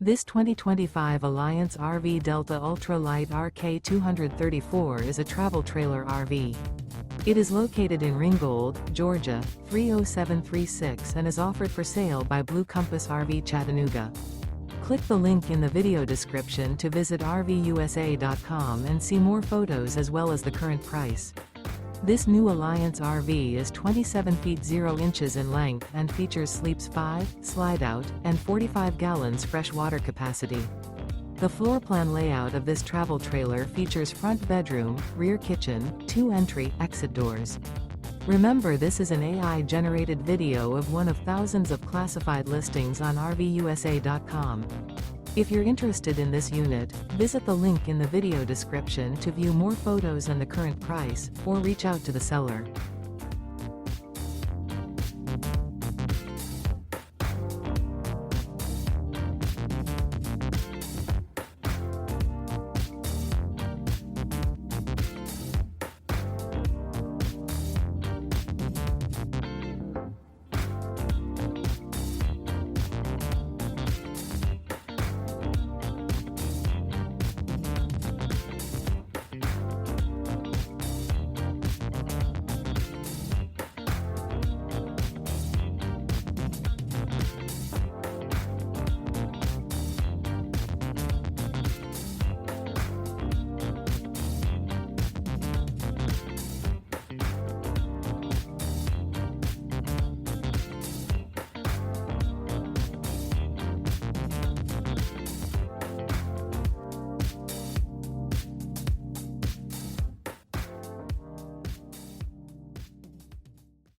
This 2025 Alliance RV Delta Ultra Lite RK234 is a travel trailer RV. It is located in Ringgold, Georgia, 30736 and is offered for sale by Blue Compass RV Chattanooga. Click the link in the video description to visit RVUSA.com and see more photos as well as the current price. This new Alliance RV is 27 feet 0 inches in length and features sleeps 5, slide-out, and 45 gallons fresh water capacity. The floor plan layout of this travel trailer features front bedroom, rear kitchen, 2 entry/exit doors. Remember, this is an AI-generated video of one of thousands of classified listings on RVUSA.com. If you're interested in this unit, visit the link in the video description to view more photos and the current price, or reach out to the seller.